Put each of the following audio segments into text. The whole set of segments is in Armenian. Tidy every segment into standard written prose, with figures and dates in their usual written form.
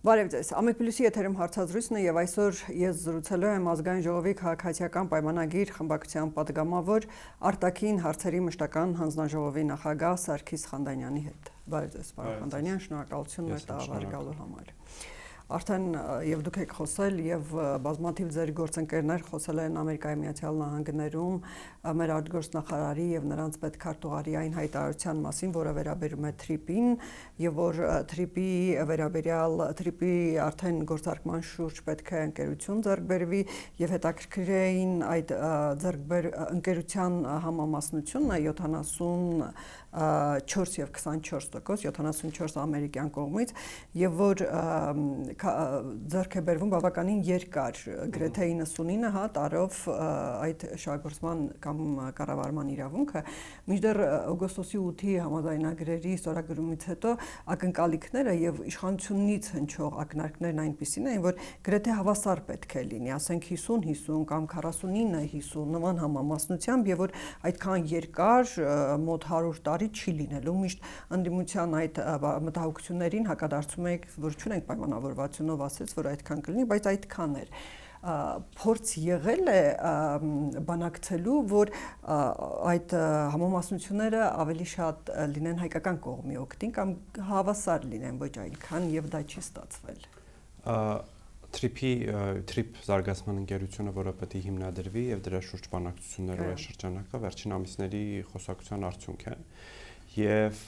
Բարև ձեզ, Ամեկ Պլյուսի եթերում հարցազրույցն է եւ այսօր ես զրուցելու եմ ազգային ժողովի քաղաքացիական պայմանագիր խմբակցության պատգամավոր արտաքին հարցերի մշտական հանձնաժողովի նախագահ Սարգիս Խանդանյանի հետ։ Բարև ձեզ, պարոն Խանդանյան, շնորհակալություն մեր տաղավար գալու համար։ Արդեն եւ դուք եք խոսել եւ բազմաթիվ ձեր գործընկերներ խոսել են Ամերիկայի Միացյալ Նահանգներում մեր արտգործնախարարի եւ նրանց պետքարտուղարի այն հայտարարության մասին, որը վերաբերում է TRIP-ին եւ որ TRIP-ի վերաբերյալ TRIP-ի արդեն գործարկման շուրջ պետք է ընկերություն ձեռք բերվի եւ հետաքրքիր էին այդ ընկերության համամասնությունը 74 եւ 24%, 74 ամերիկյան կողմից եւ որ ձեռք է բերվում բավականին երկար, գրեթե 99 տարով այդ շահագործման կամ կառավարման իրավունքը, մինչդեռ օգոստոսի 8-ի համաձայնագրերի ստորագրումից հետո ակնկալիքները եւ իշխանությունից հնչող ակնարկներն այնպիսին են, որ գրեթե հավասար պետք է լինի, ասենք 50-50 կամ 49-50 նման համամասնությամբ եւ որ այդքան երկար մոտ 100 տարի չի լինելու, միշտ ընդդիմության այդ մտահոգություններին հակադարձում եք, որ չունենք պայմանավորվածությունով ասեց, որ այդքան կլինի, բայց այդքան էր։ Փորձ եղել է բանակցելու, որ այդ համամասնությունները ավելի շատ լինեն հայկական կողմի օգտին կամ հավասար լինեն, ոչ այնքան եւ դա չի ստացվել։ TRIP զարգացման ընկերությունը, որը պետք է հիմնադրվի եւ դրա շուրջ բանակցություններով է շրջանակը, վերջին ամիսների խոսակցության արդյունք է։ Եվ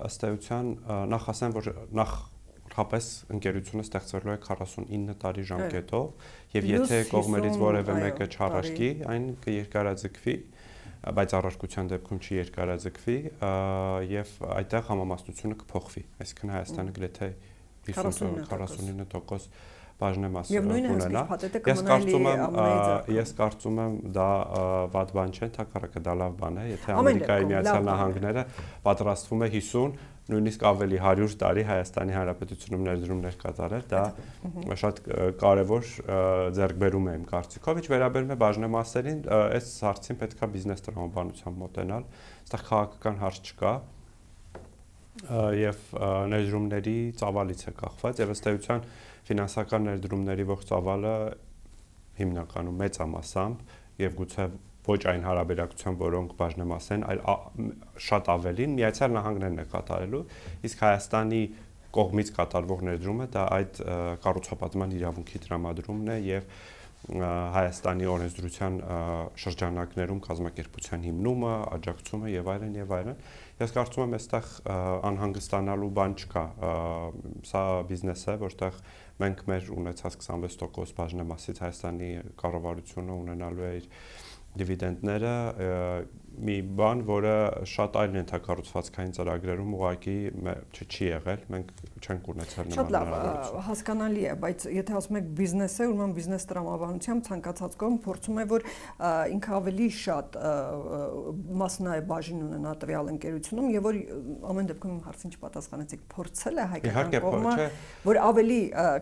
ըստ էության նախ ասեմ, որ նախապես ընկերությունը ստեղծվելու է 49 տարի ժամկետով եւ եթե կողմերից որևէ մեկը չառարկի, այն կերկարաձգվի, բայց առարկության դեպքում չի երկարաձգվի եւ այդտեղ համամասնությունը կփոխվի, այսինքն Հայաստանը գրեթե 50-49% բաժնեմաս ունենա։ Ես կարծում եմ դա վատ բան չէ, թակարակը դա լավ բան է, եթե Ամերիկայի Միացյալ Նահանգները պատրաստվում է 50, նույնիսկ ավելի 100 տարի Հայաստանի Հանրապետությունում ներդրումներ կատարել, դա շատ կարևոր ձեռքբերում է իմ կարծիքով, ինչ վերաբերում է բաժնեմասերին, այս հարցին պետք է բիզնես տրամաբանությամբ մոտենալ, այստեղ քաղաքական հարց չկա եւ ներդրումների ծավալից է կախված եւ ըստ էության ֆինանսական ներդրումների ողջ ծավալը հիմնականում մեծամասամբ եւ գուցե ոչ այն հարաբերակցությամբ, որոնք բաժնեմաս են, այլ շատ ավելին Միացյալ Նահանգներն է կատարելու, իսկ Հայաստանի կողմից կատարվող ներդրումը դա այդ կառուցապատման իրավունքի տրամադրումն է եւ Հայաստանի օրենսդրության շրջանակներում կազմակերպության հիմնումը, աջակցումը եւ այլն եւ այլն։ Ես կարծում եմ, այստեղ անհանգստանալու բան չկա։ Սա բիզնես է, որտեղ մենք մեր ունեցած 26% բաժնեմասից Հայաստանի կառավարությունը ունենալու է իր դիվիդենդները, մի բան, որը շատ այլ ենթակառուցվածքային ծրագրերում ուղղակի չի եղել, մենք չենք ունեցել նման հնարավորություն։ Հասկանալի է, բայց եթե ասում եք բիզնես է, ուրեմն բիզնես տրամաբանությամբ ցանկացած կողմ փորձում է, որ ինքը ավելի շատ մասնաբաժին ունենա տվյալ ընկերությունում եւ որ ամեն դեպքում հարցին չպատասխանեցիք, փորձել է հայկական կողմը, որ ավելի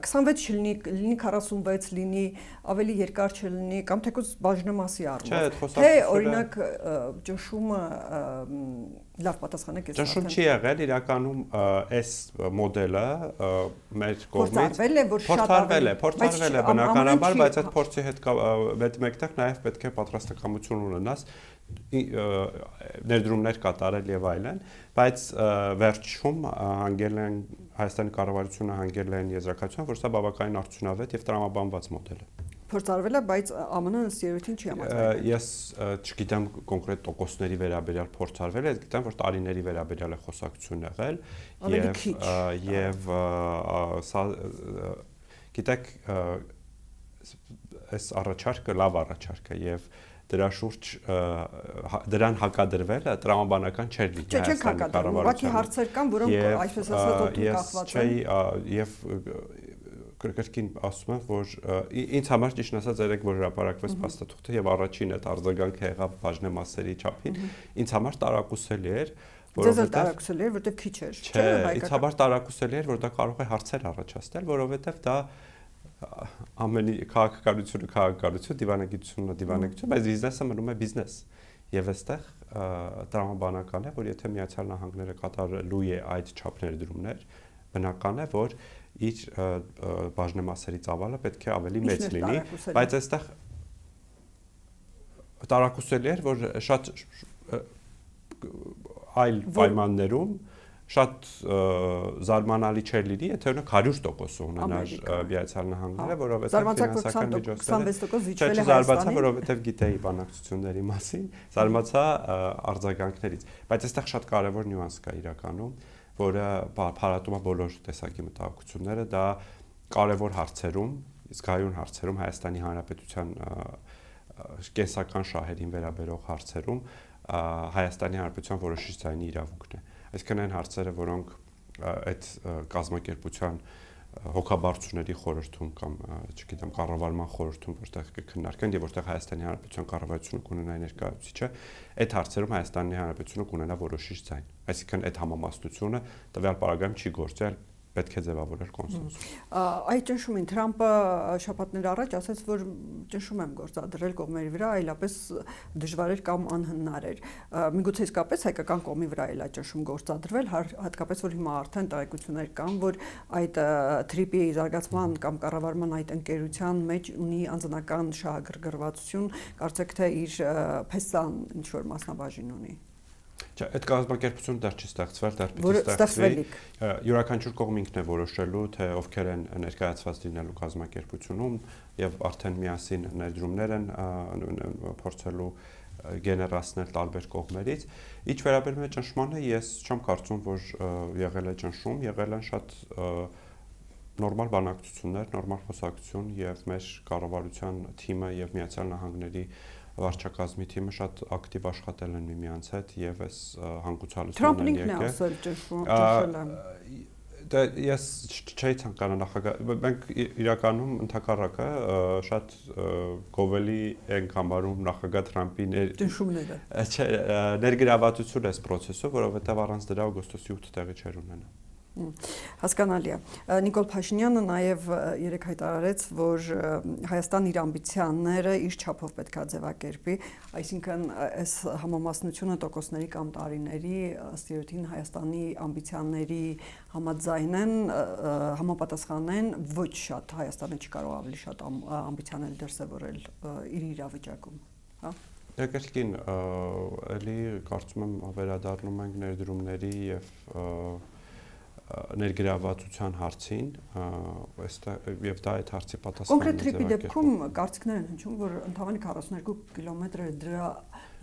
26 չլինի, 46 լինի, ավելի երկար չլինի կամ թեկուզ բաժնեմասի առումով։ Թե օրինակ ճնշումը լավ պատասխանեք ես։ Ճնշում չի եղել, իրականում այս մոդելը մեր կողմից փորձարվել է բնականաբար, բայց այդ փորձի հետ մեկտեղ նաև պետք է պատրաստակամություն ունենաս ներդրումներ կատարել եւ այլն, բայց վերջում հանգել են Հայաստանի կառավարությունը հանգել են եզրակացության, որ սա բավականին արդյունավետ եւ տրամաբանված մոդել է։ Փորձարվել է, բայց ԱՄՆ-ը ըստ երևույթին չի համաձայնել։ Ես չգիտեմ կոնկրետ տոկոսների վերաբերյալ փորձարվել է, գիտեմ, որ տարիների վերաբերյալ է խոսակցություն եղել եւ սա գիտեք այս առաջարկը լավ առաջարկ է եւ դրա շուրջ դրան հակադրվելը տրամաբանական չէր լինի Հայաստանի կառավարության։ Ուղղակի հարցեր կան, որոնք այսպես ասած օդում կախված են։ Եվ կրկին ասում եմ, որ ինձ համար ճիշտ ասած երեք որ հրապարակվեց փաստաթուղթը եւ առաջին այդ արձագանքը եղավ բաժնեմասերի չափին, ինձ համար տարակուսելի էր, որովհետեւ տարակուսելի էր, որովհետեւ քիչ էր, չէ, ինձ համար տարակուսելի էր, որ դա կարող է հարցեր առաջացնել, որովհետեւ դա ամենի քաղաքականություն, դիվանագիտություն, բայց բիզնեսը մնում է բիզնես։ Եվ այստեղ տրամաբանական է, որ եթե Միացյալ Նահանգները կատարելու է այդ չափ ներդրումներ, բնական է, որ իր բաժնեմասերի ծավալը պետք է ավելի մեծ լինի, բայց այստեղ տարակուսելի էր, որ շատ այլ պայմաններում շատ զարմանալի չէր լինի, եթե օրինակ 100% ունենար Միացյալ Նահանգները, որովհետև ֆինանսական միջոցները զարմացա, որովհետև գիտեի բանակցությունների մասին, զարմացա արձագանքներից, բայց այստեղ շատ կարևոր նյուանս կա իրականում, որը փարատում է բոլոր տեսակի մտահոգությունները, դա կարևոր հարցերում, զգայուն հարցերում Հայաստանի Հանրապետության կենսական շահերին վերաբերող հարցերում Հայաստանի Հանրապետության որոշիչ ձայնի իրավունքն է։ Այսինքն այն հարցերը, որոնք այդ կազմակերպության հոգաբարձուների խորհրդում կամ, չգիտեմ, կառավարման խորհրդում որտեղ կքննարկեն եւ որտեղ Հայաստանի Հանրապետության կառավարությունը կունենա ներկայացուցիչը, այդ հարցերում Հայաստանի Հանրապետությունը կունենա որոշիչ ձայն։ Այսինքն այդ համամասնությունը տվյալ պարագայում չի գործել, պետք է ձևավորել կոնսենսուս։ Այդ ճնշումին Թրամփը շաբաթներ առաջ ասաց, որ ճնշում եմ գործադրել կողմերի վրա, այլապես դժվար էր կամ անհնար էր։ Միգուցե իսկապես հայկական կողմի վրա էլ այդ ճնշում գործադրվել, հատկապես որ հիմա արդեն տեղեկություններ կան, որ այդ թրիպի զարգացման կամ կառավարման այդ ընկերության մեջ ունի անձնական շահագրգռվածություն, կարծեք թե իր փեստան ինչ որ մասնաբաժին ունի։ Այդ կազմակերպությունը դեռ չի ստեղծվել, դեռ պիտի ստեղծվի։ Յուրաքանչյուր կողմ ինքն է որոշելու, թե ովքեր են ներկայացված լինելու կազմակերպությունում եւ արդեն միասին ներդրումներ են փորձելու գեներացնել տարբեր կողմերից։ Ինչ վերաբերում է ճնշմանը, ես չեմ կարծում, որ եղել է ճնշում, եղել են շատ նորմալ բանակցություններ, նորմալ խոսակցություն եւ մեր կառավարության թիմը եւ Միացյալ Նահանգների վարչակազմի թիմը շատ ակտիվ աշխատել են միմյանց հետ եւ այս հանգուցալուծումն են եկել։ Դա ես չէի ցանկանա նախագահ, մենք իրականում ընդհակառակը շատ գովելի ենք համարում նախագահ Թրամփի ճնշումները։ Չէ, ներգրավվածություն այս process-ով, որովհետեւ առանց դրա օգոստոսի 8 տեղի չէր ունենա։ Հասկանալի է։ Նիկոլ Փաշինյանը նաև երեք հայտարարեց, որ Հայաստան իր ամբիցիաները իր չափով պետք է ձևակերպի, այսինքն այս համամասնությունը տոկոսների կամ տարիների ըստ երևույթին Հայաստանի ամբիցիաների համաձայն են, համապատասխան են, ոչ շատ Հայաստանը չի կարող ավելի շատ ամբիցիաներ դրսևորել իր իրավիճակում, հա։ Երկրկին, էլի կարծում եմ վերադառնում ենք ներդրումների եւ ներգրավվածության հարցին, եւ դա այդ հարցի պատասխանը։ Կոնկրետ թրիպի դեպքում կարծիքներ են հնչում, որ ընդհանրապես 42 կիլոմետր դրա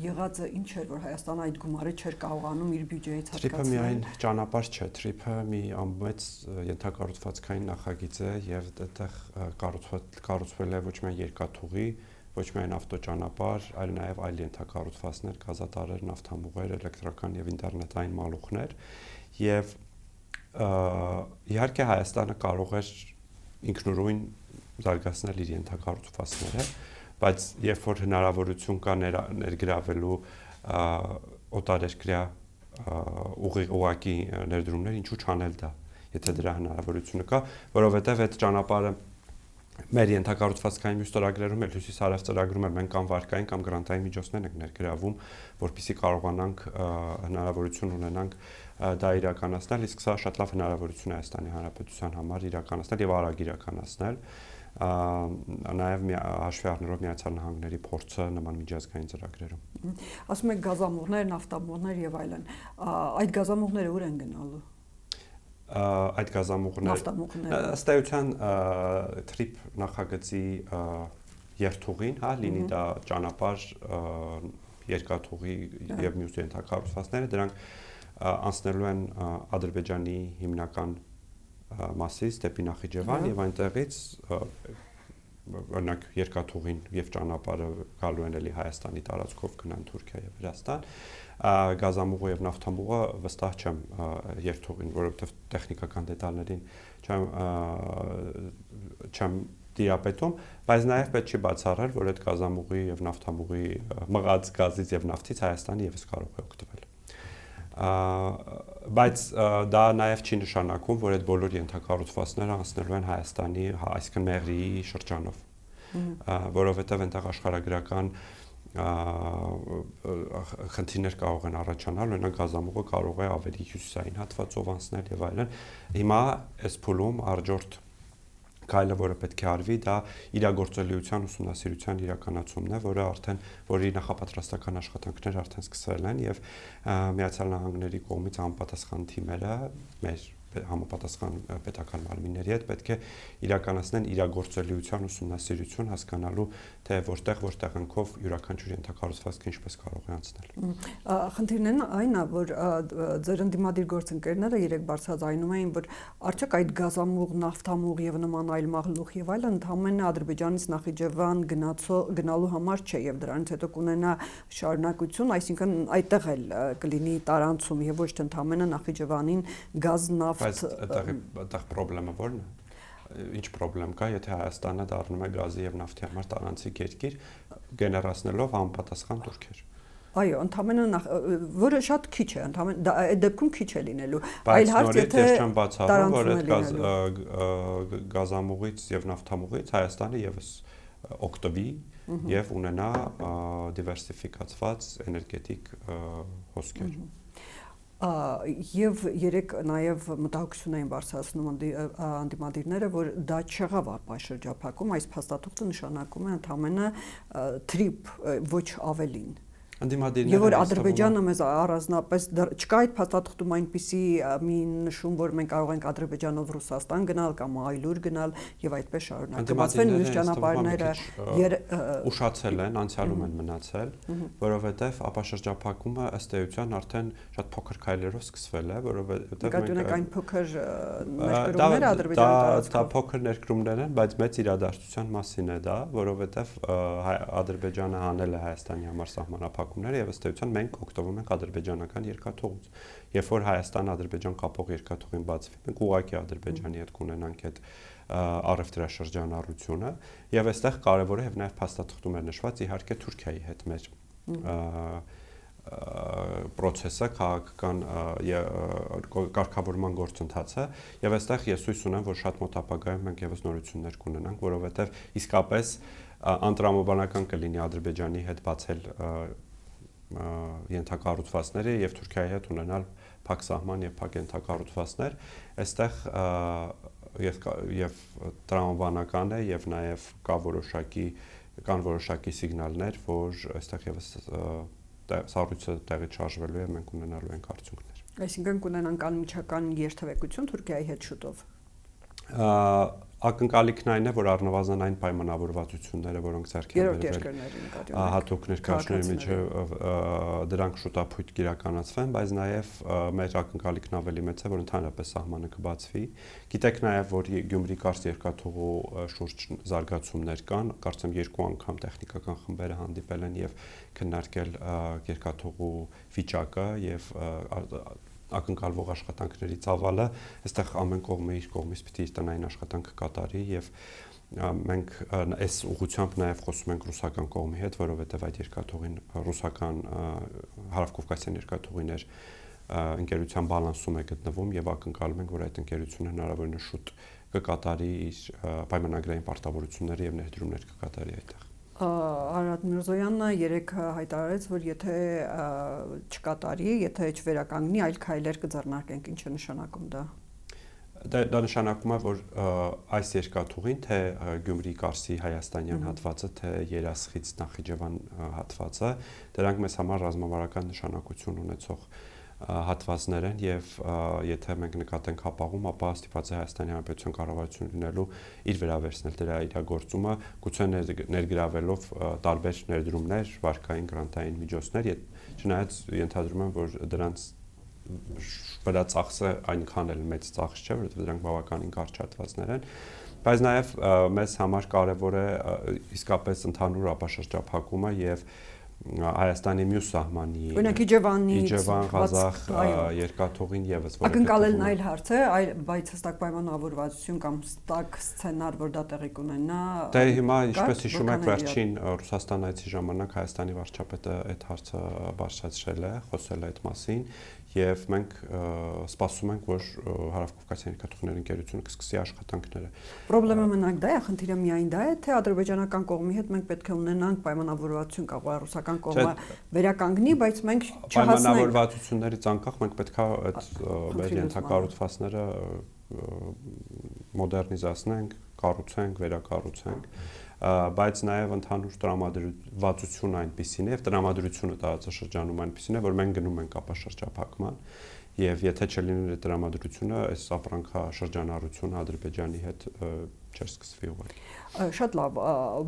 եղածը ինչ էր, որ Հայաստանը այդ գումարը չէր կարողանում իր բյուջեից հատկացնել։ Թրիպը միայն ճանապարհ չէ, թրիպը մի ամբողջ ենթակառուցվածքային նախագիծ է եւ այդտեղ կառուցվել է ոչ միայն երկաթուղի, ոչ միայն ավտոճանապարհ, այլ նաեւ այլ ենթակառուցվածքներ, գազատարեր, նավթամուղեր, էլեկտրական եւ ինտերնետային մալուխներ եւ իհարկե Հայաստանը կարող էր ինքնուրույն զարգացնել իր ենթակառուցվածքները, բայց երբ որ հնարավորություն կա ներգրավելու օտարերկրյա ուղղակի ներդրումներ, ինչու չանել դա, եթե դրա հնարավորությունը կա, որովհետև այդ ճանապարհը մեր ենթակառուցվածքային մյուս ծրագրերում էլ հյուսիս-հարավ ծրագրում էլ մենք կամ վարկային կամ գրանտային միջոցներ ենք ներգրավում, որպեսզի կարողանանք հնարավորություն ունենանք դա իրականացնել, իսկ սա շատ լավ հնարավորություն է Հայաստանի Հանրապետության համար իրականացնել եւ արագ իրականացնել, նաեւ հաշվի առնելով Միացյալ Նահանգների փորձը նման միջազգային ծրագրերում։ Ասում եք գազամուղներ, նավթամուղներ եւ այլն։ Այդ գազամուղները ուր են գնալու։ Այդ գազամուղները ըստ էության թրիպ նախագծի երթուղին, հա, լինի դա ճանապարհ, երկաթուղի եւ մյուս ենթակառուցվածքները, դրանք անցնելու են Ադրբեջանի հիմնական մասից դեպի Նախիջևան եւ այնտեղից օրինակ երկաթուղին եւ ճանապարհը գալու են էլի Հայաստանի տարածքով գնան Թուրքիա եւ Վրաստան, գազամուղը եւ նավթամուղը վստահ չեմ երթուղին, որովհետեւ տեխնիկական դետալներին չեմ դիապետում, բայց նաեւ պետք չի բացառել, որ այդ գազամուղի եւ նավթամուղի մղած գազից եւ նավթից Հայաստանը եւս կարող է օգտվել։ Բայց դա նաև չի նշանակում, որ այդ բոլոր ենթակառուցվածքները անցնելու են Հայաստանի, այսինքն Մեղրիի շրջանով, որովհետև այնտեղ աշխարհագրական խնդիրներ կարող են առաջանալ, օրինակ գազամուղը կարող է ավելի հյուսիսային հատվածով անցնել եւ այլն։ Հիմա այս փուլում առաջորդ քայլը, որը պետք է արվի, դա իրագործելիության ուսումնասիրության իրականացումն է, որի նախապատրաստական աշխատանքներ արդեն սկսվել են եւ Միացյալ Նահանգների կողմից համապատասխան թիմերը մեր համապատասխան պետական մարմինների հետ պետք է իրականացնեն իրագործելիության ուսումնասիրություն հասկանալու թե որ տեղանքով յուրաքանչյուր ենթակառուցվածքը ինչպես կարող է անցնել։ Խնդիրն այն է, որ ձեր ընդդիմադիր գործընկերները երեք բարձրաձայնում էին, որ արդյոք այդ գազամուղ, նավթամուղ եւ նման այլ մաղլուղ եւ այլն ընդհանրապես Ադրբեջանից Նախիջևան գնալու համար չէ եւ դրանից հետո կունենա շարունակություն, այսինքն այդտեղ էլ կլինի տարանցում եւ ոչ թե ընդհանրապես Նախիջևանին գազ, նավթ Բայց այդտեղ խնդրեմը ո՞րն է։ Ինչ խնդրեմ կա, եթե Հայաստանը դառնում է գազի եւ նավթի համար տարանցիկ երկիր, գեներացնելով համապատասխան турքեր։ Այո, ընդհանրապես որը շատ քիչ է, ընդհանրապես այդ դեպքում քիչ է լինելու։ Այլ հարց եթե չեմ բացառում, որ այդ գազամուղից եւ նավթամուղից Հայաստանը եւս օգտվի եւ ունենա դիվերսիֆիկացված էներգետիկ հոսքեր։ Եվ երեք նաև մտահոգություն էին բարձրացնում անդիմադիրները, որ դա չեղավ ապաշրջափակում, այս փաստաթուղթը նշանակում է ընդհանրապես թրիփ, ոչ ավելին։ Եվ որ Ադրբեջանը մեզ առանձնապես չկա այդ փաստաթղթում այնպիսի մի նշում, որ մենք կարող ենք Ադրբեջանով Ռուսաստան գնալ կամ այլուր գնալ եւ այդպես շարունակել։ Բացվեն մյուս ճանապարհները ուշացել են, անցյալում են մնացել, որովհետեւ ապաշրջափակումը ըստ էության արդեն շատ փոքր քայլերով սկսվել է, որովհետեւ մենք այն փոքր ներկրումները Ադրբեջանի տարածքում։ Դա փոքր ներկրումներ են, բայց մեծ իրադարձության մասին է դա, որովհետեւ Ադրբեջանը հանել է Հայաստանի համար սահմանափակ եւ ըստ էության մենք օգտվում ենք ադրբեջանական երկաթուղուց։ Երբ որ Հայաստան-Ադրբեջան կապող երկաթուղին բացվի, մենք ուղղակի Ադրբեջանի հետ կունենանք այդ առևտրաշրջանառությունը եւ այստեղ կարեւոր է եւ նաեւ փաստաթղթում է նշված իհարկե Թուրքիայի հետ մեր process-ը քաղաքական կարգավորման գործընթացը եւ այստեղ ես հույս ունեմ, որ շատ մոտ ապագայում մենք եւս նորություններ կունենանք, որովհետեւ իսկապես անտրամաբանական կլինի Ադրբեջանի հետ բացել ենթակառուցվածքները եւ Թուրքիայի հետ ունենալ փակ սահման եւ փակ ենթակառուցվածքներ, այստեղ եւ տրամաբանական է եւ նաեւ կան որոշակի սիգնալներ, որ այստեղ եւս սառույցը տեղից շարժվելու է, մենք ունենալու ենք արդյունքներ։ Այսինքն կունենանք անմիջական երթևեկություն Թուրքիայի հետ շուտով։ Ակնկալիքն այն է, որ առնվազն այն պայմանավորվածությունները, որոնք ձեռք են բերվել հատուկ ներկայացների միջև դրանք շուտապույտ կիրականացվեն, բայց նաև մեր ակնկալիքն ավելի մեծ է, որ ընդհանրապես սահմանը կբացվի։ Գիտեք նաև, որ Գյումրի-Կարս երկաթուղու շուրջ զարգացումներ կան, կարծեմ 2 անգամ տեխնիկական խմբերը հանդիպել են եւ քննարկել երկաթուղու վիճակը եւ ակնկալվող աշխատանքների ծավալը, այստեղ ամեն կողմը իր կողմից պիտի իր տնային աշխատանքը կատարի եւ մենք այս ուղղությամբ նաեւ խոսում ենք ռուսական կողմի հետ, որովհետեւ այդ երկաթուղին ռուսական հարավկովկասյան երկաթուղիներ ընկերության բալանսում է գտնվում եւ ակնկալում ենք, որ այդ ընկերությունը հնարավորինս շուտ կկատարի իր պայմանագրային պարտավորությունները եւ ներդրումներ կկատարի այդտեղ։ Արադ Միրզոյանը երեք հայտարարեց, որ եթե չկատարի, եթե չվերականգնի, այլ քայլեր կձեռնարկենք, ինչ է նշանակում դա։ Դա նշանակում է, որ այս երկաթուղին, թե Գյումրի-Կարսի հայաստանյան հատվածը, թե Երասխից Նախիջևան հատվածը, դրանք մեզ համար ռազմավարական նշանակություն ունեցող հատվածներ են եւ եթե մենք նկատենք հապաղում, ապա ստիպված է Հայաստանի Հանրապետության կառավարությունը լինելու իր վերավերցնել դրա իրագործումը, գուցե ներգրավելով տարբեր ներդրումներ, վարկային գրանտային միջոցներ, չնայած ենթադրում եմ, որ դրանց վրա ծախսը այնքան էլ մեծ ծախս չէ, որովհետեւ դրանք բավականին կարճ հատվածներ են, բայց նաեւ մեզ համար կարեւոր է իսկապես ընդհանուր ապաշրջափակումը եւ Հայաստանի մյուս սահմանի օրինակ Իջևանից Ղազախ երկաթուղին եւս ակնկալելն այլ հարց է, բայց հստակ պայմանավորվածություն կամ հստակ սցենար, որ դա տեղի կունենա։ Դե հիմա ինչպես հիշում եք, վերջին Ռուսաստան այցի ժամանակ Հայաստանի վարչապետը այդ հարցը բարձրացրել է, խոսել է այդ մասին եւ մենք սպասում ենք, որ Հարավկովկասյան երկաթուղիների ընկերությունը կսկսի աշխատանքները։ Պրոբլեմը մենակ դա է, խնդիրը միայն դա է, թե ադրբեջանական կողմի հետ մենք պետք է ունենանք պայմանավորվածություն, կարող է ռուսական կողմը վերականգնի, բայց մենք չհասնենք պայմանավորվածություններից անկախ մենք պետք է այդ մեր ենթակառուցվածքները մոդեռնիզացնենք, կառուցենք, վերակառուցենք, բայց նաև ընդհանուր տրամադրվածությունը այնպիսին է եւ տրամադրությունը տարածաշրջանում այնպիսին է, որ մենք գնում ենք ապաշրջափակման եւ եթե չլիներ տրամադրությունը, այս ապրանքաշրջանառությունը Ադրբեջանի հետ չէր սկսվի ուղղակի։ Շատ լավ,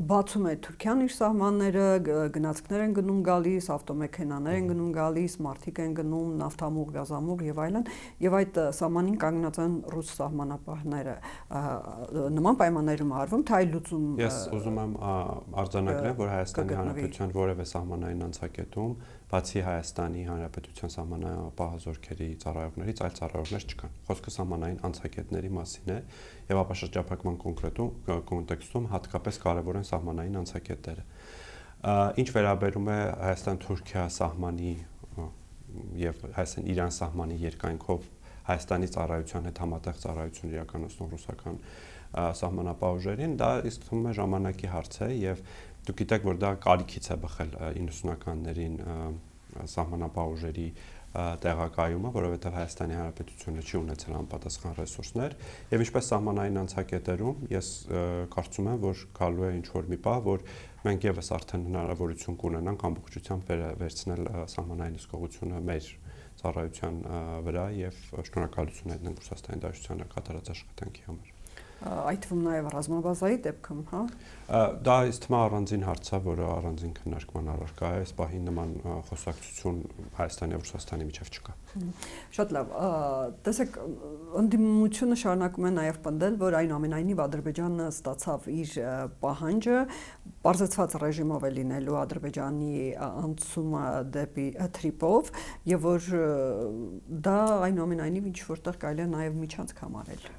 բացում է Թուրքիան իր սահմանները, գնացքներ են գնում գալիս, ավտոմեքենաներ են գնում գալիս, մարդիկ են գնում, նավթամուղ, գազամուղ եւ այլն, եւ այդ սահմանին կանգնած են ռուս սահմանապահները։ Նման պայմաններում արվում, թե այլ լուծում։ Ես ուզում եմ արձանագրեմ, որ Հայաստանի Հանրապետության որևէ սահմանային անցակետում, բացի Հայաստանի Հանրապետության սահմանապահազորքերի ծառայողներից, այլ ծառայողներ չկան։ Խոսքը սահմանային անցակետների մասին է եւ ապաշրջափակման կոնտեքստում հատկապես կարևոր են սահմանային անցակետերը։ Ինչ վերաբերում է Հայաստան-Թուրքիա սահմանի եւ Հայաստան-Իրան սահմանի երկայնքով Հայաստանի ծառայության հետ համատեղ ծառայություն իրականացնող ռուսական սահմանապահ ուժերին, դա իսկ թվում է ժամանակի հարց է եւ դուք գիտեք, որ դա կարիքից է բխել 90-ականներին սահմանապահ ուժերի տեղակայումը, որովհետև Հայաստանի Հանրապետությունը չի ունեցել համապատասխան ռեսուրսներ եւ ինչպես սահմանային անցակետերում ես կարծում եմ, որ գալու է ինչ-որ մի պահ, որ մենք եւս արդեն հնարավորություն կունենանք ամբողջությամբ վերցնել սահմանային հսկողությունը մեր ծառայության վրա եւ շնորհակալություն հայտնենք Ռուսաստանի Դաշնությանը կատարած աշխատանքի համար։ Այդ թվում նաև ռազմաբազայի դեպքում, հա։ Դա ըստ թվում առանձին հարց է, որը առանձին քննարկման առարկա է, այս պահին նման խոսակցություն Հայաստանի եւ Ռուսաստանի միջև չկա։ Շատ լավ, տեսեք, ընդդիմությունը շարունակում է նաև պնդել, որ այնուամենայնիվ Ադրբեջանը ստացավ իր պահանջը, պարզեցված ռեժիմով է լինելու Ադրբեջանի անցումը դեպի Թրիպով, եւ որ դա այնուամենայնիվ ինչ որտեղ կարելի է նաև միջանցք համարել։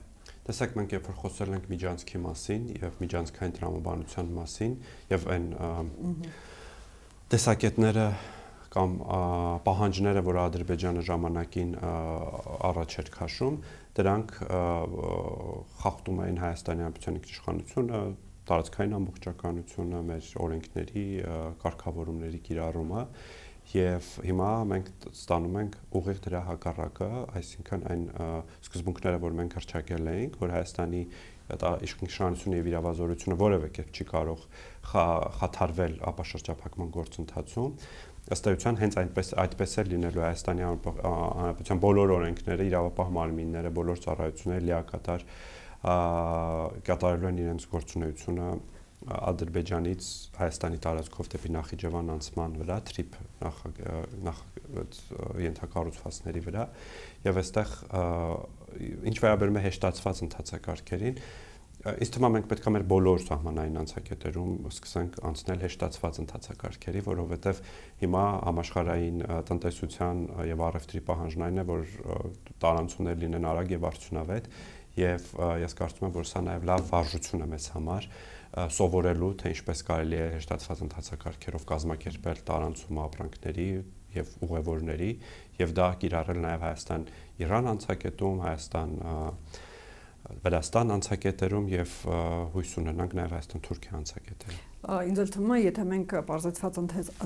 Տեսեք, մենք երբ որ խոսել ենք միջանցքի մասին եւ միջանցքային տրամաբանության մասին եւ այն տեսակետները կամ պահանջները, որ Ադրբեջանը ժամանակին առաջ էր քաշում, դրանք խախտում էին Հայաստանի Հանրապետության իշխանությունը, տարածքային ամբողջականությունը, մեր օրենքների, կարգավորումների կիրառումը եւ հիմա մենք ստանում ենք ուղիղ դրա հակառակը, այսինքն այն սկզբունքները, որ մենք հռչակել էինք, որ Հայաստանի իշխանությունը եւ իրավազորությունը որևէ կերպ չի կարող խաթարվել ապաշրջափակման գործընթացում, ըստ էության հենց այդպես է լինելու Հայաստանի Հանրապետության բոլոր օրենքները, իրավապահ մարմինները, բոլոր ծառայությունները լիակատար կատարելու են իրենց գործունեությունը Ադրբեջանից Հայաստանի տարածքով դեպի Նախիջևան անցման վրա, Թրիփ ենթակառուցվածքների վրա եւ այստեղ ինչ վերաբերում է հեշտացված ընթացակարգերին, ինձ թվում է մենք պետք է մեր բոլոր սահմանային անցակետերում սկսենք անցնել հեշտացված ընթացակարգերի, որովհետեւ հիմա համաշխարհային տնտեսության եւ առևտրի պահանջն այն է, որ տարանցումներ լինեն արագ եւ արդյունավետ եւ ես կարծում եմ, որ սա նաեւ լավ վարժություն է մեզ համար սովորելու, թե ինչպես կարելի է հեշտացված ընթացակարգերով կազմակերպել տարանցումը ապրանքների եւ ուղևորների եւ դա կիրառել նաեւ Հայաստան-Իրան անցակետում, Վրաստան անցակետերում եւ հույս ունենանք նաեւ Հայաստան-Թուրքիա անցակետերում։ Ինձ թվում է, եթե մենք պարզեցված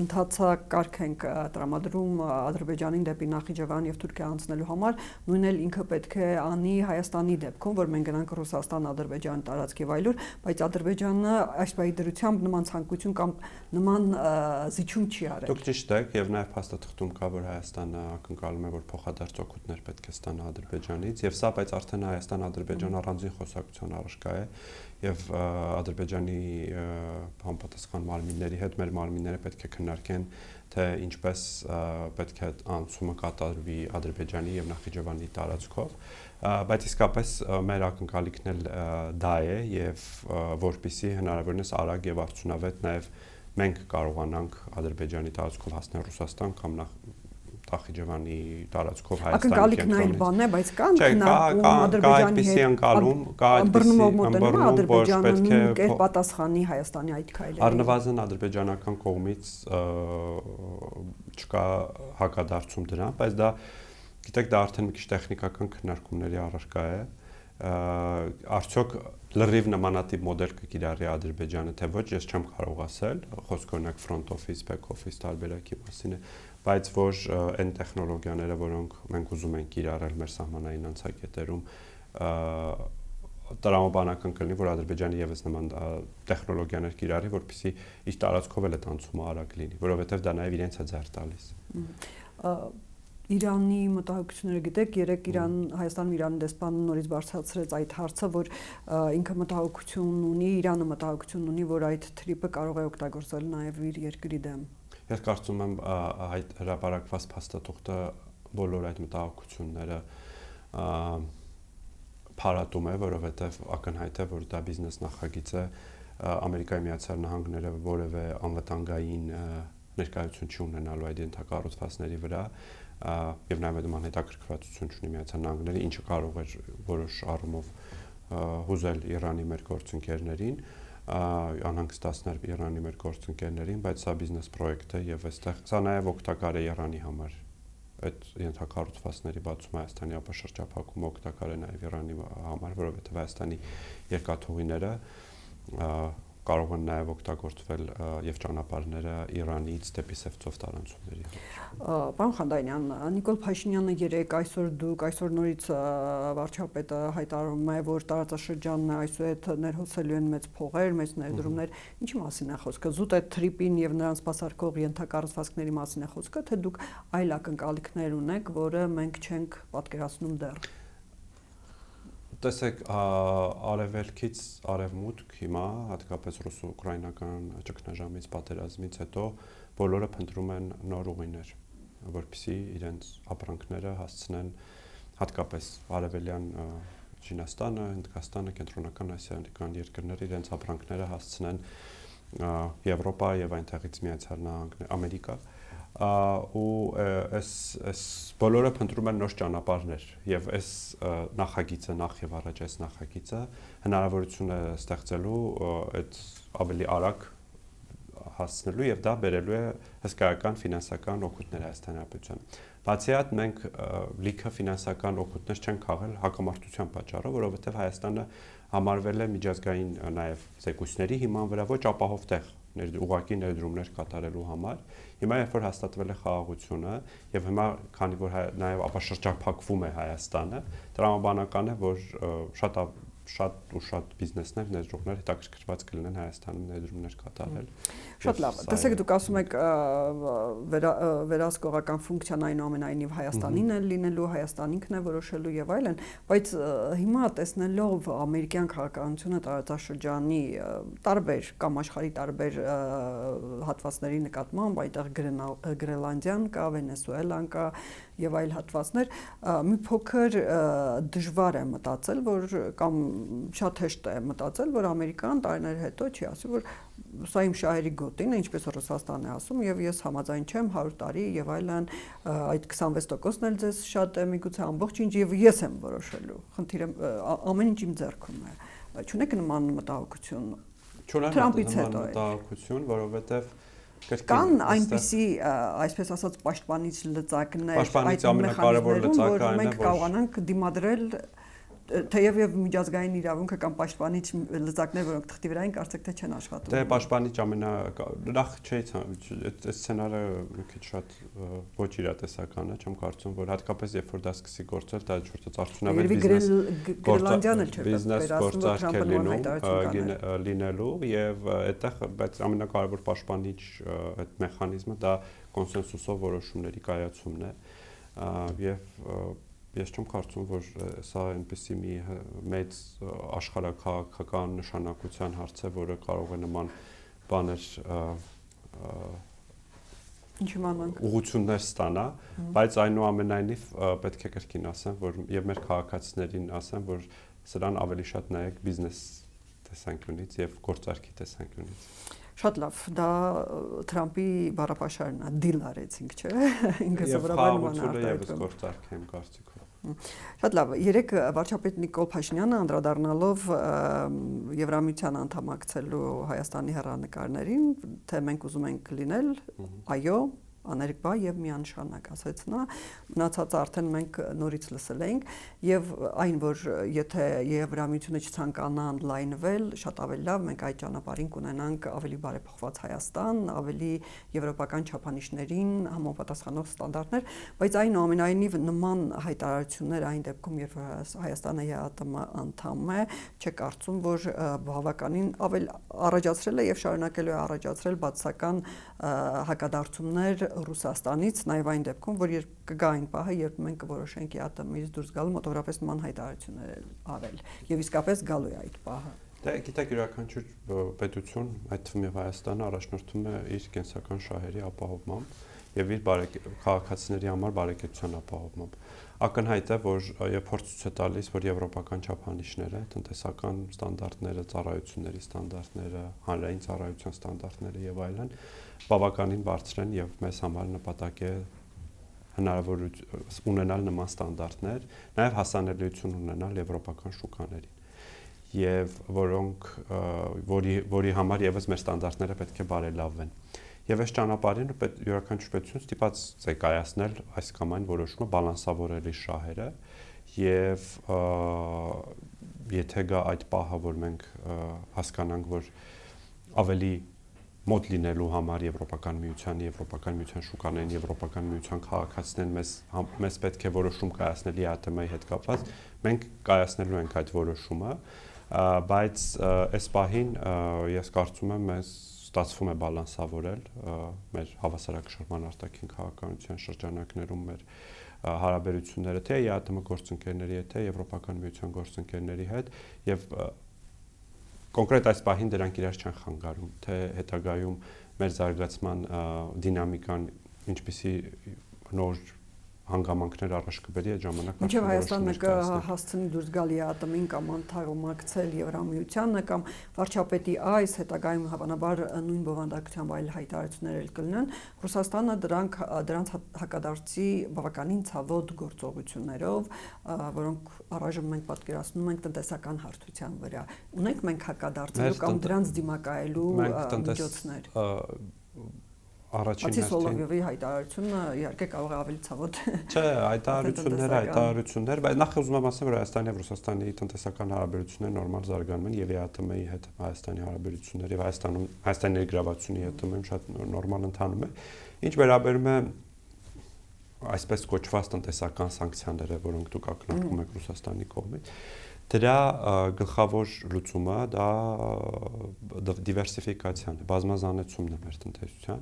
ընթացակարգ ենք տրամադրում Ադրբեջանին դեպի Նախիջևան եւ Թուրքիա անցնելու համար, նույնն էլ ինքը պետք է անի Հայաստանի դեպքում, որ մենք գնանք Ռուսաստան, Ադրբեջան տարածք եւ այլուր, բայց Ադրբեջանը այս պայդրությամբ նման ցանկություն կամ նման զիջում չի արել։ Դուք ճիշտ եք եւ նաեւ փաստաթղթում կա, որ Հայաստանը ակնկալում է, որ փոխադարձ օգուտներ պետք է ստանա Ադրբեջանից եւ սա բայց արդեն Հայաստան-Ադրբեջան առանձին խոսակցության առարկա է եւ Ադրբեջանի համապատասխան մարմինների հետ մեր մարմինները պետք է քննարկեն, թե ինչպես պետք է անցումը կատարվի Ադրբեջանի եւ Նախիջևանի տարածքով, բայց իսկապես մեր ակնկալիքն էլ դա է եւ որպեսզի հնարավորինս արագ եւ արդյունավետ նաեւ մենք կարողանանք Ադրբեջանի տարածքով հասնել Ռուսաստան կամ Նախիջևանի տարածքով Հայաստանի ակնկալիքն այլ բան է, բայց կան քննարկում Ադրբեջանի հետ Ադրբեջանը կեր պատասխանի Հայաստանի այդ քայլերին։ Առնվազն ադրբեջանական կողմից չկա հակադարձում դրան, բայց դա Գիտեք, դա արդեն մի քիչ տեխնիկական քննարկումների առարկա է։ Արդյոք լրիվ նմանատիպ մոդել կկիրառի Ադրբեջանը, թե ոչ, ես չեմ կարող ասել, խոսքը օրինակ front office, back office տարբերակի մասին է, բայց որ այն տեխնոլոգիաները, որոնք մենք ուզում ենք կիրառել մեր սահմանային անցակետերում, տրամաբանական կլինի, որ Ադրբեջանը եւս նման տեխնոլոգիաներ կիրառի, որպեսզի իր տարածքով էլ այդ անցումը արագ լինի, որովհետեւ դա նաեւ իրենց է ձեռ տալիս։ Իրանի մտահոգությունները գիտեք, երեք Հայաստանում Իրանի դեսպանը նորից բարձրացրեց այդ հարցը, որ ինքը մտահոգություն ունի, Իրանը մտահոգություն ունի, որ այդ թրիպը կարող է օգտագործել նաև իր երկրի դեմ։ Ես կարծում եմ այդ հրապարակված փաստաթուղթը բոլոր այդ մտահոգությունները փարատում է, որովհետև ակնհայտ է, որ դա բիզնես նախագիծ է, Ամերիկայի Միացյալ Նահանգները որևէ անվտանգային ներկայություն չի ունենալու այդ ենթակառուցվածքների վրա եւ նաեւ նման հետաքրքրվածություն չունի Միացյալ Նահանգները, ինչը կարող է որոշ առումով հուզել Իրանի մեր գործընկերներին, անհանգստացնել Իրանի մեր գործընկերներին, բայց սա բիզնես պրոյեկտ է եւ այստեղ սա նաեւ օգտակար է Իրանի համար։ Այդ ենթակառուցվածքների բացումը Հայաստանի ապաշրջափակումը օգտակար է նաեւ Իրանի համար, որովհետեւ Հայաստանի երկաթուղիները կարող են նաև օգտագործվել եւ ճանապարհները Իրանից դեպի Սևծով տարանցումների։ Պարոն Խանդայնյան, Նիկոլ Փաշինյանը այսօր նորից վարչապետը հայտարարում է, որ տարածաշրջանն այսուհետ ներհոսելու են մեծ փողեր, մեծ ներդրումներ։ Ինչի մասին է խոսքը։ Զուտ այդ թրիպին եւ նրանց սպասարկող ենթակառուցվածքների մասին է խոսքը, թե դուք այլ ակնկալիքներ ունեք, որը մենք չենք պատկերացնում դեռ։ Տեսեք, արևելքից արևմուտք հիմա, հատկապես ռուս-ուկրաինական ճգնաժամից պատերազմից հետո բոլորը փնտրում են նոր ուղիներ, որպեսզի իրենց ապրանքները հասցնեն հատկապես արևելյան Չինաստանը, Հնդկաստանը, Կենտրոնական Ասիական երկրները իրենց ապրանքները հասցնեն Եվրոպա եւ այնտեղից Միացյալ Նահանգներ, Ամերիկա ու այս բոլորը փնտրում են նոր ճանապարհներ եւ այս նախագիծը նախ եւ առաջ այս նախագիծը հնարավորություն է ստեղծելու այդ ավելի արագ հասցնելու եւ դա բերելու է հսկայական ֆինանսական օգուտներ Հայաստանի Հանրապետությանը։ Բացի այդ մենք լիքը ֆինանսական օգուտներ չենք քաղել հակամարտության պատճառով, որովհետեւ Հայաստանը համարվել է միջազգային նաեւ զեկույցների հիման վրա ոչ ապահով տեղ ուղղակի ներդրումներ կատարելու համար։ Հիմա երբ որ հաստատվել է խաղաղությունը եւ հիմա քանի որ նաեւ ապաշրջափակվում է Հայաստանը, տրամաբանական է, որ շատ բիզնեսներ, ներդրողներ հետաքրքրված կլինեն Հայաստանում ներդրումներ կատարել։ Շատ լավ։ Տեսեք, դուք ասում եք վերահսկողական ֆունկցիան այնուամենայնիվ Հայաստանին է լինելու, Հայաստան ինքն է որոշելու եւ այլն, բայց հիմա տեսնելով ամերիկյան քաղաքականությունը տարածաշրջանի տարբեր կամ աշխարհի տարբեր հատվածների նկատմամբ, այդտեղ Գրենլանդիան կա, Վենեսուելան կա եւ այլ հատվածներ, մի փոքր դժվար է մտածել, որ կամ շատ հեշտ է մտածել, որ Ամերիկան տարիներ հետո չի ասի, որ սա իմ շահերի գոտին է, ինչպես Ռուսաստանն է ասում, եւ ես համաձայն չեմ 100 տարի եւ այլն, այդ 26%-ն էլ ձեզ շատ է, միգուցե ամբողջ ինչ եւ ես եմ որոշելու։ Խնդիրը ամեն ինչ իմ ձեռքում է։ Չունեք նման մտահոգություն։ Չունեմ մտահոգություն, որովհետեւ կան այնպիսի, այսպես ասած, պաշտպանիչ լծակներ, այդ ամենակարևոր լծակը այն է, որ մենք կարողանանք դիմադրել թեև եւ միջազգային իրավունքը կամ պաշտպանիչ լծակներ, որոնք թղթի վրա են, կարծեք թե չեն աշխատում։ Դե պաշտպանիչ նախ չէ, այդ սցենարը մի քիչ շատ ոչ իրատեսական է, չեմ կարծում, որ հատկապես երբ որ դա սկսի գործել, դա շուտով արդյունավետ բիզնես գործարք է լինելու եւ այդտեղ բայց ամենակարևոր պաշտպանիչ այդ մեխանիզմը դա կոնսենսուսով որոշումների կայացումն է եւ ես չեմ կարծում, որ սա այնպեսի մի մեծ աշխարհաքաղաքական նշանակության հարց է, որը կարող է նման բաներ ուղղություններ ստանա, բայց այնուամենայնիվ պետք է կրկին ասեմ, որ եւ մեր քաղաքացիներին ասեմ, որ սրան ավելի շատ նայեք բիզնես տեսանկյունից եւ գործարքի տեսանկյունից։ Շատ լավ, դա Թրամփի բառապաշարն է, դիլ արեցինք, չէ՞։ Ինքը սովորաբար նման է արտահայտվում։ Եվ գործարք եմ կարծիքով։ Շատ լավ, երեք վարչապետ Նիկոլ Փաշինյանը անդրադառնալով Եվրամիության անդամակցելու Հայաստանի հեռանկարներին, թե մենք ուզում ենք լինել, այո, աներկբա եւ միանշանակ, ասաց նա, մնացածը արդեն մենք նորից լսել ենք եւ այն որ եթե Եվրամիությունը չցանկանա ընդլայնվել, շատ ավելի լավ, մենք այդ ճանապարհին կունենանք ավելի բարեփոխված Հայաստան, ավելի եվրոպական չափանիշներին համապատասխանող ստանդարտներ, բայց այնուամենայնիվ նման հայտարարություններ այն դեպքում, երբ Հայաստանը ԵԱՏՄ անդամ է, չկարծում, որ բավականին ավելի առաջացրել է եւ շարունակելու է առաջացրել բացասական հակադարձումներ Ռուսաստանից, նաեւ այն դեպքում, որ երբ կգա այն պահը, երբ մենք կորոշենք ԵԱՏՄ-ից դուրս գալու, մոտավորապես նման հայտարարություններ արել եւ իսկապես գալու է այդ պահը։ Դե գիտեք, յուրաքանչյուր պետություն, այդ թվում եւ Հայաստանը առաջնորդվում է իր կենսական շահերի ապահովմամբ եւ իր քաղաքացիների համար բարեկեցության ապահովմամբ։ Ակնհայտ է, որ երբ փորձ ցույց է տալիս, որ եվրոպական չափանիշները, տնտեսական ստանդարտները, ծառայությունների ստանդարտները, հանրային ծառայության ստանդարտները եւ այլն բավականին բարձր են եւ մեզ համար նպատակ է հնարավորություն ունենալ նման ստանդարտներ, նաեւ հասանելիություն ունենալ եվրոպական շուկաներին եւ որոնք որի համար եւս մեր ստանդարտները պետք է բարելավվեն։ Եվ այս ճանապարհին յուրաքանչյուր պետություն ստիպված է կայացնել այս կամ այն որոշումը բալանսավորել իր շահերը եւ եթե գա այդ պահը, որ մենք հասկանանք, որ ավելի մոտ լինելու համար Եվրոպական միության շուկաներին, Եվրոպական միության քաղաքացիներն մեզ պետք է որոշում կայացնել ԵԱՏՄ-ի հետ կապված, մենք կայացնելու ենք այդ որոշումը, բայց այս պահին ես կարծում եմ մեզ ստացվում է բալանսավորել մեր հավասարակշռման արտաքին քաղաքականության շրջանակներում մեր հարաբերությունները թե ԵԱՏՄ գործընկերների հետ, թե Եվրոպական միության գործընկերների հետ եւ կոնկրետ այս պահին դրանք իրար չեն խանգարում, թե հետագայում մեր զարգացման դինամիկան ինչպիսի նոր հանգամանքներ առաջ կբերի այդ ժամանակ մինչև Հայաստանը կհասցնի դուրս գալ ԵԱՏՄ-ին կամ անդամակցել Եվրամիությանը կամ վարչապետի այս հետագայում հավանաբար նույն բովանդակությամբ այլ հայտարարություններ էլ կլինեն, Ռուսաստանը դրանց հակադարձի բավականին ցավոտ գործողություններով, որոնք առայժմ մենք պատկերացնում ենք տնտեսական հարթության վրա։ Ունենք մենք հակադարձելու կամ դրանց դիմակայելու միջոցներ։ Առաջին Սոլովյովի հայտարարությունը իհարկե կարող է ավելի ցավոտ։ Չէ, հայտարարություններ, բայց նախ ուզում եմ ասեմ, որ Հայաստանի եւ Ռուսաստանի տնտեսական հարաբերությունները նորմալ զարգանում են եւ ԵԱՏՄ-ի հետ Հայաստանի հարաբերությունները եւ Հայաստանի ներգրավվածությունը ԵԱՏՄ-ում շատ նորմալ ընթանում է։ Ինչ վերաբերում է այսպես կոչված տնտեսական սանկցիաները, որոնք դուք ակնարկում եք Ռուսաստանի կողմից, դրա գլխավոր լուծումը դա դիվերսիֆիկացիան է, բազմազանեցումն է մեր տնտեսության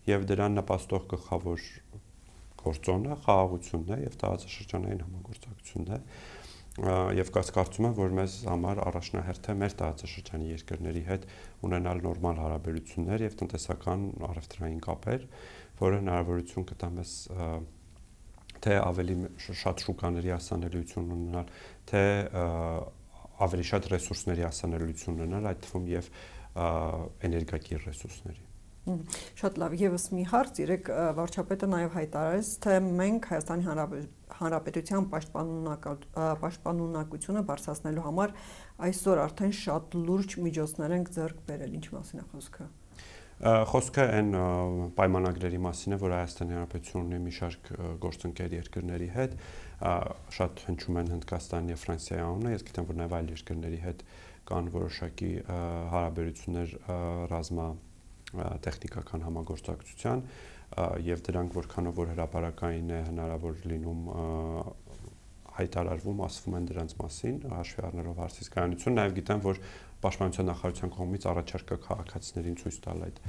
եւ դրան նպաստող գլխավոր գործոնը խաղաղությունն է եւ տարածաշրջանային համագործակցությունն է եւ կարծում եմ, որ մեզ համար առաջնահերթ է մեր տարածաշրջանի երկրների հետ ունենալ նորմալ հարաբերություններ եւ տնտեսական առևտրային կապեր, որը հնարավորություն կտա մեզ թե ավելի շատ շուկաների հասանելիություն ունենալ, թե ավելի շատ ռեսուրսների հասանելիություն ունենալ, այդ թվում եւ էներգակիր ռեսուրսների։ Շատ լավ, եւս մի հարց, երեք վարչապետը նաեւ հայտարարեց, թե մենք Հայաստանի Հանրապետության պաշտպանունակությունը բարձրացնելու համար այսօր արդեն շատ լուրջ միջոցներ ենք ձեռք բերել, ինչ մասին է խոսքը։ Խոսքը այն պայմանագրերի մասին է, որ Հայաստանի Հանրապետությունը ունի մի շարք գործընկեր երկրների հետ, շատ հնչում են Հնդկաստանի եւ Ֆրանսիայի անունը, ես գիտեմ, որ նաեւ այլ երկրների հետ կան որոշակի հարաբերություններ ռազմատեխնիկական համագործակցության եւ դրանք որքանով որ հրապարակային է հնարավոր լինում հայտարարվում, ասվում են դրանց մասին, հաշվի առնելով հարցի կայունությունը, նաեւ գիտեմ, որ Պաշտպանության նախարարության կողմից առաջարկ կա քաղաքացիներին ցույց տալ այդ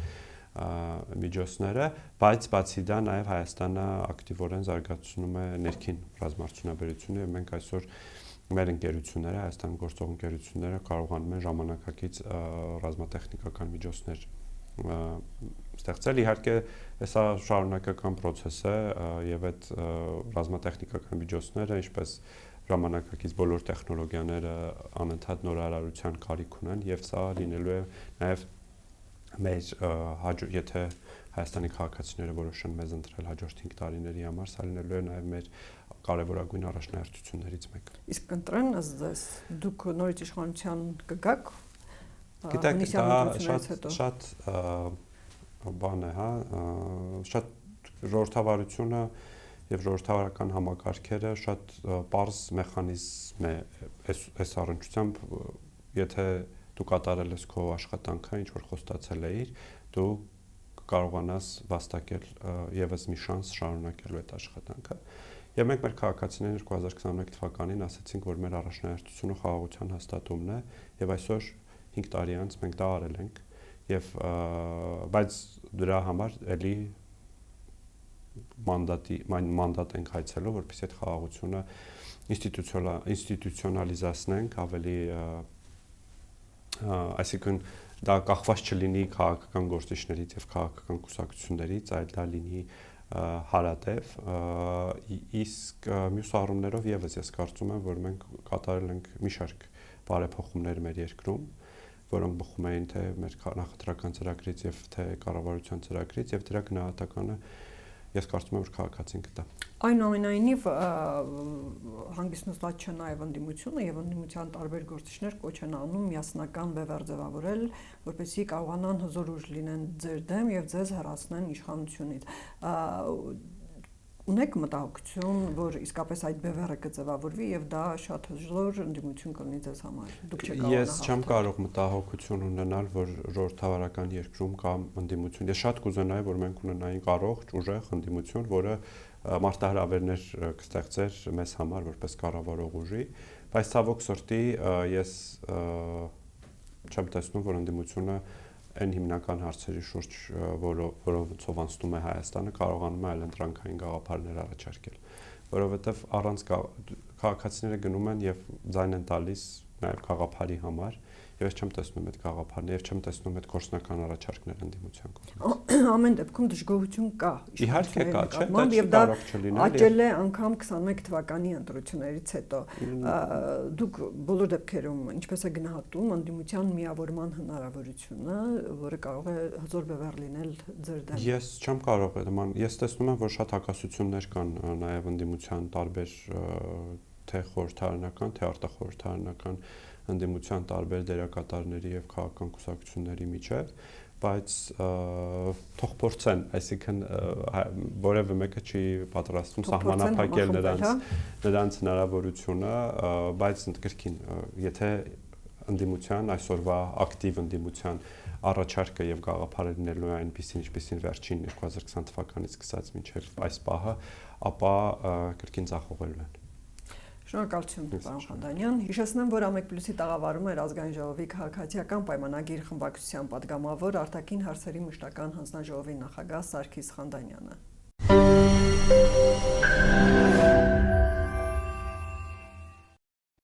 միջոցները, բայց բացի դա նաև Հայաստանը ակտիվորեն զարգացնում է ներքին ռազմարտունաբերությունը եւ մենք այսօր մեր ընկերությունները, Հայաստան գործող ընկերությունները կարողանում են ժամանակակից ռազմատեխնիկական միջոցներ ստեղծել։ Իհարկե, սա շարունակական process է եւ այդ ռազմատեխնիկական միջոցները, ինչպես ժամանակակից բոլոր տեխնոլոգիաները անընդհատ նորարարության կարիք ունեն եւ սա լինելու է նաեւ մեր եթե Հայաստանի քաղաքացիները որոշեն մեզ ընտրել հաջորդ 5 տարիների համար, սա լինելու է նաեւ մեր կարևորագույն առաջնահերթություններից մեկը։ Իսկ ընտրեն ըստ դուք նորից իշխանության կգաք։ Գիտեք, դա շատ բան է, հա, շատ ժողովրդավարությունը եւ ժողովրդավարական համակարգերը շատ պարզ մեխանիզմ է այս առնչությամբ, եթե դու կատարել ես քո աշխատանքը, ինչ որ խոստացել էիր, դու կարողանաս վաստակել եւս մի շանս շարունակելու այդ աշխատանքը։ Եվ մենք մեր քաղաքացիներին 2021 թվականին ասացինք, որ մեր առաջնահերթությունը խաղաղության հաստատումն է, եւ այսօր 5 տարի անց մենք դա արել ենք, եւ բայց դրա համար էլի մանդատ ենք հայցելու, որպեսզի այդ խաղաղությունը ինստիտուցիոնալիզացնենք, ավելի այսինքն դա կախված չլինի քաղաքական գործիչներից եւ քաղաքական կուսակցություններից, այլ դա լինի հարատև, իսկ մյուս առումներով եւս ես կարծում եմ, որ մենք կատարել ենք մի շարք բարեփոխումներ մեր երկրում, որոնք բխում էին թե մեր նախընտրական ծրագրից եւ թե կառավարության ծրագրից, եւ դրա գնահատականը ես կարծում եմ, որ քաղաքացին կտա։ Այնուամենայնիվ հանգիստ նստած չէ նաև ընդդիմությունը եւ ընդդիմության տարբեր գործիչներ կոչ են անում միասնական բևեռ ձևավորել, որպեսզի կարողանան հզոր ուժ լինեն ձեր դեմ եւ ձեզ հեռացնեն իշխանությունից։ Ունեք մտահոգություն, որ իսկապես այդ բևեռը կձևավորվի եւ դա շատ հզոր ընդդիմություն կլինի ձեզ համար։ Դուք չեք կարող։ Ես չեմ կարող մտահոգություն ունենալ, որ ժողովրդավարական երկրում կա ընդդիմություն։ Ես շատ կուզենայի, որ մենք ունենայինք առողջ, ուժեղ ընդդիմություն, որը մարտահրավերներ կստեղծեր մեզ համար որպես կառավարող ուժի, բայց ցավոք սրտի ես չեմ տեսնում, որ ընդդիմությունը այն հիմնական հարցերի շուրջ, որոնցով անցնում է Հայաստանը, կարողանում է այլընտրանքային գաղափարներ առաջարկել, որովհետև առանց քաղաքացիները գնում են եւ ձայն են տալիս նաեւ գաղափարի համար, եւ ես չեմ տեսնում այդ գաղափարները եւ չեմ տեսնում այդ գործնական առաջարկներ ընդդիմության կողմից։ Ամեն դեպքում դժգոհություն կա։ Իհարկե կա, չէ՞, դա եւ դա կարող չլինել։ աճել է անգամ 21 թվականի ընտրություններից հետո։ Դուք բոլոր դեպքերում ինչպես է գնահատում ընդդիմության միավորման հնարավորությունը, որը կարող է հզոր բևեռ լինել ձեր դեմ։ Ես չեմ կարող նման, ես տեսնում եմ, որ շատ հակասություններ կան նաեւ ընդդիմության տարբեր թե խորհրդարանական, թե արտախորհրդարանական ընդդիմության տարբեր դերակատարների եւ քաղաքական կուսակցությունների միջեւ, բայց թող փորձեն, այսինքն որևէ մեկը չի պատրաստվում սահմանափակել նրանց հնարավորությունը, բայց կրկին, եթե ընդդիմության այսօրվա ակտիվ ընդդիմության առաջարկը եւ գաղափարը լինելու է այնպեսին, ինչպեսին վերջին 2020 թվականից սկսած մինչեւ այս պահը, ապա կրկին ձախողելու են։ Շնորհակալություն, պարոն Խանդանյան։ Հիշեցնեմ, որ Ամեկ+-ի տաղավարում էր Ազգային ժողովի քաղաքացիական պայմանագիր խմբակցության պատգամավոր արտաքին հարցերի մշտական հանձնաժողովի նախագահ Սարգիս Խանդանյանը։